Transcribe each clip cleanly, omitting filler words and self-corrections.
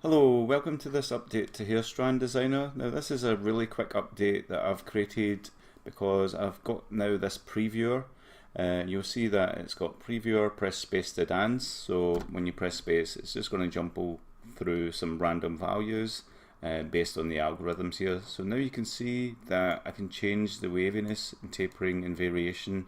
Hello, welcome to this update to Hair Strand Designer. Now this is a really quick update that I've created because I've got now this previewer. You'll see that it's got previewer, press space to dance. So when you press space, it's just going to jump through some random values based on the algorithms here. So now you can see that I can change the waviness and tapering and variation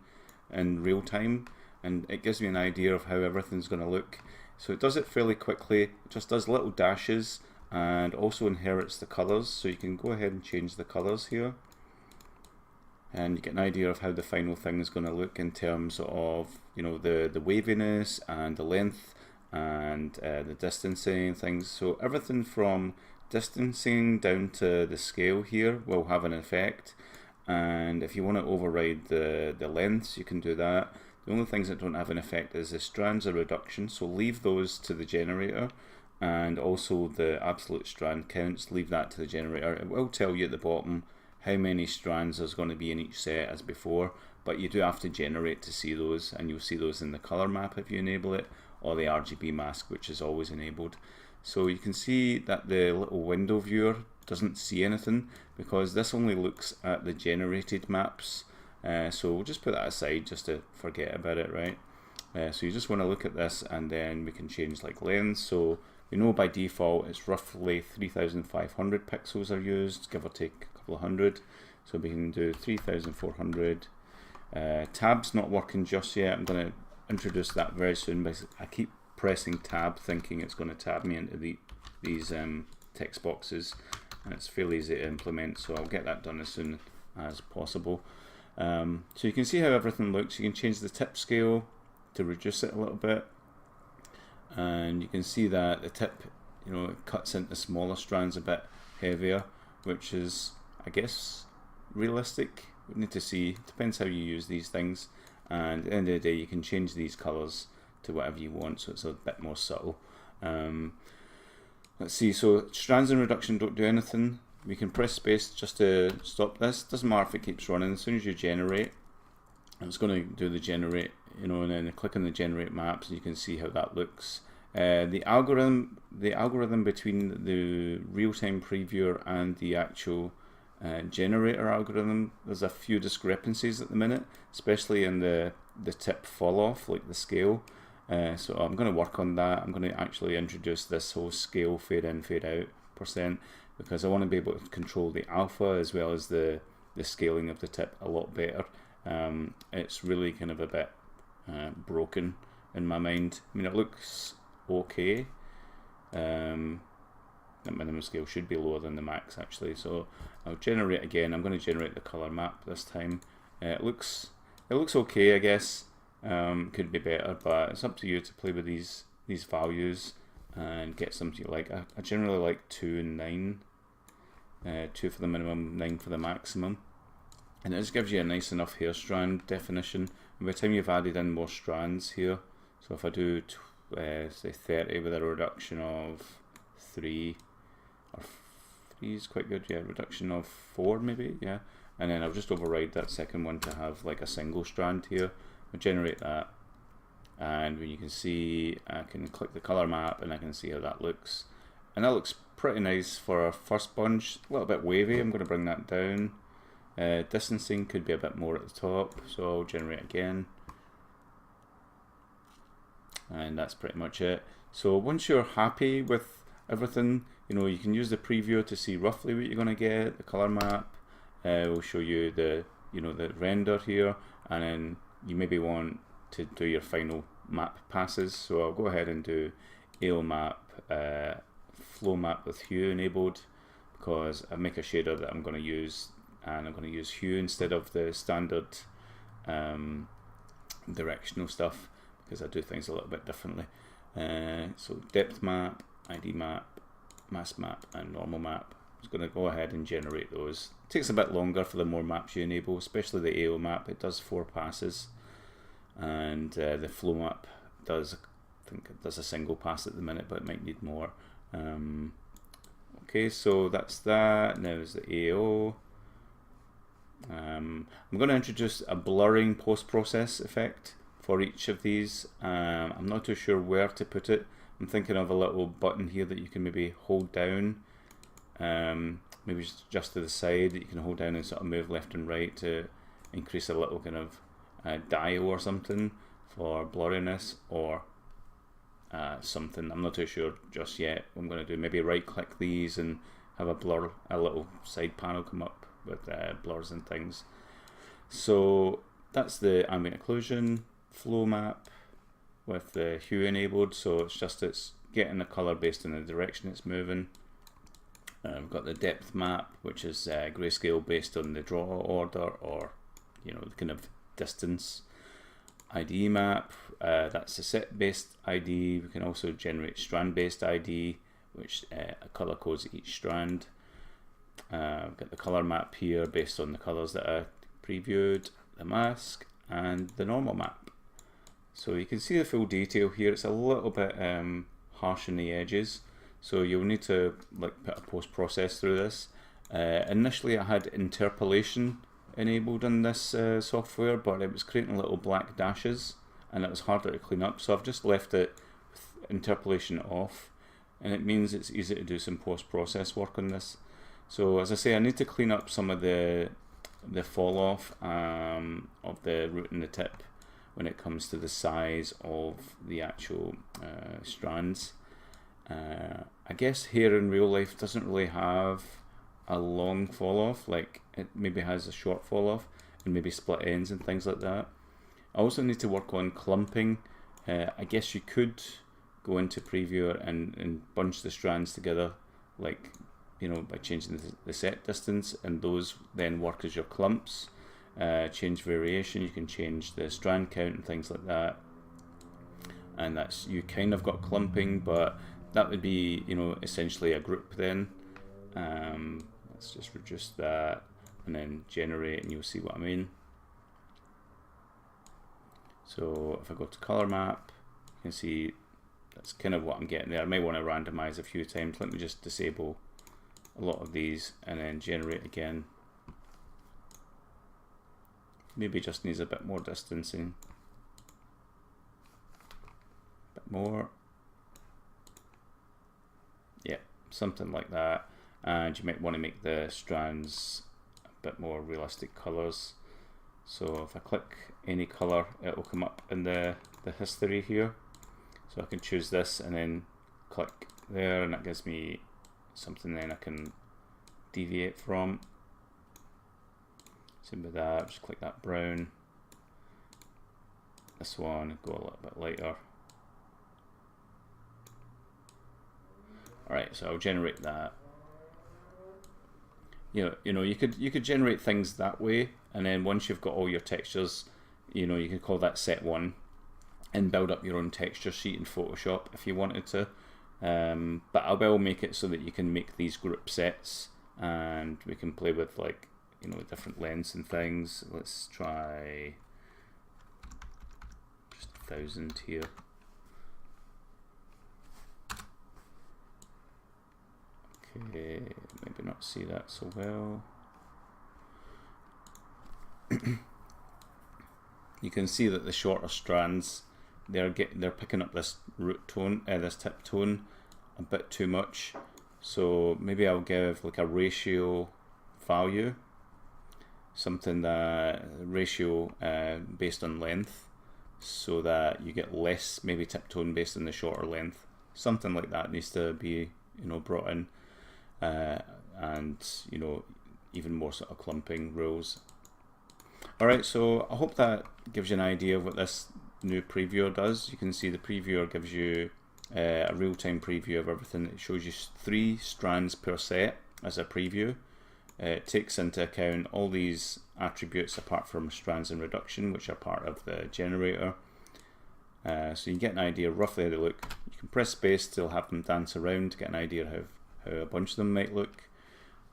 in real time, and it gives me an idea of how everything's going to look. So it does it fairly quickly. It just does little dashes and also inherits the colors. So you can go ahead and change the colors here, and you get an idea of how the final thing is going to look in terms of, you know, the waviness and the length and the distancing and things. So everything from distancing down to the scale here will have an effect. And if you want to override the lengths, you can do that. The only things that don't have an effect is the strands of reduction, so leave those to the generator, and also the absolute strand counts, leave that to the generator. It will tell you at the bottom how many strands there's going to be in each set as before, but you do have to generate to see those, and you'll see those in the color map if you enable it, or the RGB mask, which is always enabled. So you can see that the little window viewer doesn't see anything because this only looks at the generated maps. So we'll just put that aside just to forget about it, right? So you just want to look at this, and then we can change like length. So we know by default it's roughly 3,500 pixels are used, give or take a couple of hundred. So we can do 3,400. Tab's not working just yet. I'm going to introduce that very soon because I keep pressing tab thinking it's going to tab me into these text boxes, and it's fairly easy to implement, so I'll get that done as soon as possible. So you can see how everything looks. You can change the tip scale to reduce it a little bit, and you can see that the tip, you know, it cuts into smaller strands a bit heavier, which is, I guess, realistic. We need to see, depends how you use these things, and at the end of the day you can change these colors to whatever you want, so it's a bit more subtle. Let's see, so strands and reduction don't do anything. We can press space just to stop this. Doesn't matter if it keeps running. As soon as you generate, it's going to do the generate, you know, and then click on the generate maps, and you can see how that looks. The algorithm between the real-time previewer and the actual generator algorithm, there's a few discrepancies at the minute, especially in the tip fall off, like the scale. So I'm going to work on that. I'm going to actually introduce this whole scale fade in, fade out percent, because I want to be able to control the alpha as well as the scaling of the tip a lot better. It's really kind of a bit broken in my mind. I mean, it looks okay. The minimum scale should be lower than the max actually, so I'll generate again. I'm going to generate the color map this time. It looks okay, I guess. Could be better, but it's up to you to play with these values and get something you like. I generally like 2 and 9. 2 for the minimum, 9 for the maximum, and it just gives you a nice enough hair strand definition. And by the time you've added in more strands here, so if I do say 30 with a reduction of 3, or 3 is quite good, yeah, reduction of 4 maybe, yeah, and then I'll just override that second one to have like a single strand here. I'll generate that, and when you can see, I can click the color map and I can see how that looks, and that looks pretty nice for a first bunch. A little bit wavy. I'm going to bring that down. Distancing could be a bit more at the top, so I'll generate again, and that's pretty much it. So once you're happy with everything, you know, you can use the preview to see roughly what you're going to get. The color map will show you the, you know, the render here, and then you maybe want to do your final map passes. So I'll go ahead and do AO map, flow map with hue enabled, because I make a shader that I'm going to use, and I'm going to use hue instead of the standard directional stuff, because I do things a little bit differently. So depth map, ID map, mask map, and normal map. I'm just going to go ahead and generate those. It takes a bit longer for the more maps you enable, especially the AO map. It does 4 passes, and the flow map does, I think it does a single pass at the minute, but it might need more. Okay, so that's that. Now is the AO. I'm going to introduce a blurring post-process effect for each of these. I'm not too sure where to put it. I'm thinking of a little button here that you can maybe hold down, maybe just to the side, that you can hold down and sort of move left and right to increase a little kind of dial or something for blurriness or something. I'm not too sure just yet. I'm going to do maybe right click these and have a little side panel come up with blurs and things. So that's the ambient occlusion flow map with the hue enabled, so it's getting the color based on the direction it's moving. We've got the depth map, which is grayscale based on the draw order, or the kind of distance. ID map, that's a set based ID. We can also generate strand based ID, which color codes each strand. We've got the color map here based on the colors that I previewed, the mask, and the normal map. So you can see the full detail here. It's a little bit harsh on the edges, so you'll need to put a post process through this. Initially I had interpolation enabled on this software, but it was creating little black dashes and it was harder to clean up, so I've just left it with interpolation off, and it means it's easy to do some post process work on this. So as I say, I need to clean up some of the fall off of the root and the tip when it comes to the size of the actual strands. I guess hair in real life doesn't really have a long fall off, like it maybe has a short fall off and maybe split ends and things like that. I also need to work on clumping. I guess you could go into Previewer and bunch the strands together, like by changing the set distance, and those then work as your clumps. Change variation, you can change the strand count and things like that, and that's, you kind of got clumping, but that would be essentially a group then. Let's just reduce that and then generate, and you'll see what I mean. So if I go to color map, you can see that's kind of what I'm getting there. I may want to randomize a few times. Let me just disable a lot of these and then generate again. Maybe just needs a bit more distancing. A bit more. Yeah, something like that. And you might want to make the strands a bit more realistic colors. So if I click any color, it will come up in the history here. So I can choose this and then click there, and that gives me something then I can deviate from. Same with that, just click that brown. This one, go a little bit lighter. Alright, so I'll generate that. You could generate things that way, and then once you've got all your textures, you can call that set 1 and build up your own texture sheet in Photoshop if you wanted to. But I will make it so that you can make these group sets, and we can play with different lengths and things. Let's try just 1000 here. Okay, maybe not see that so well. You can see that the shorter strands, they're picking up this root tone, this tip tone, a bit too much. So maybe I'll give like a ratio value, something that ratio based on length, so that you get less maybe tip tone based on the shorter length. Something like that needs to be brought in, and even more sort of clumping rules. Alright, so I hope that gives you an idea of what this new previewer does. You can see the previewer gives you a real-time preview of everything. It shows you 3 strands per set as a preview. It takes into account all these attributes apart from strands and reduction, which are part of the generator. So you can get an idea of roughly how they look. You can press space to have them dance around to get an idea of how a bunch of them might look.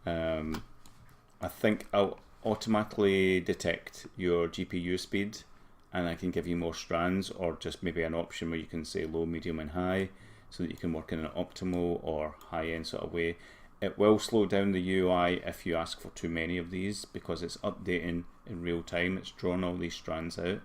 I think I'll automatically detect your GPU speed, and I can give you more strands, or just maybe an option where you can say low, medium and high, so that you can work in an optimal or high-end sort of way. It will slow down the UI if you ask for too many of these, because it's updating in real time. It's drawn all these strands out,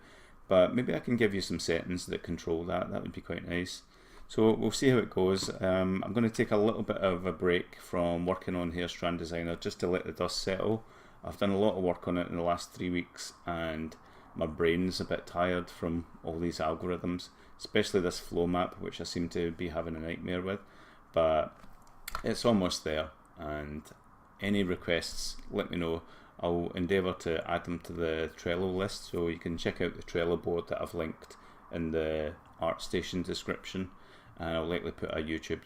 but maybe I can give you some settings that control that. That would be quite nice. So we'll see how it goes. I'm going to take a little bit of a break from working on Hair Strand Designer just to let the dust settle. I've done a lot of work on it in the last 3 weeks and my brain's a bit tired from all these algorithms, especially this flow map, which I seem to be having a nightmare with. But it's almost there, and any requests, let me know. I'll endeavour to add them to the Trello list, so you can check out the Trello board that I've linked in the ArtStation description, and I'll likely put a YouTube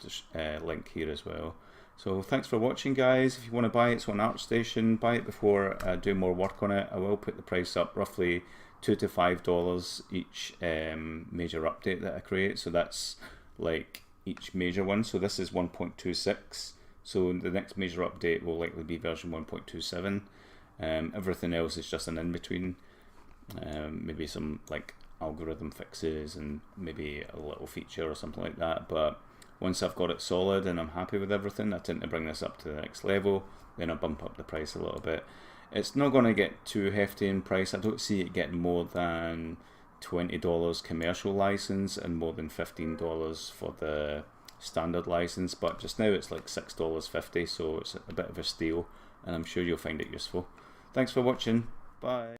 link here as well. So thanks for watching, guys. If you want to buy it, it's on ArtStation. Buy it before I do more work on it. I will put the price up roughly $2 to $5 each major update that I create. So that's like each major one. So this is 1.26. So the next major update will likely be version 1.27. Everything else is just an in-between. Maybe some like algorithm fixes and maybe a little feature or something like that. But once I've got it solid and I'm happy with everything, I tend to bring this up to the next level. Then I bump up the price a little bit. It's not going to get too hefty in price. I don't see it getting more than $20 commercial license and more than $15 for the standard license. But just now it's like $6.50, so it's a bit of a steal, and I'm sure you'll find it useful. Thanks for watching. Bye.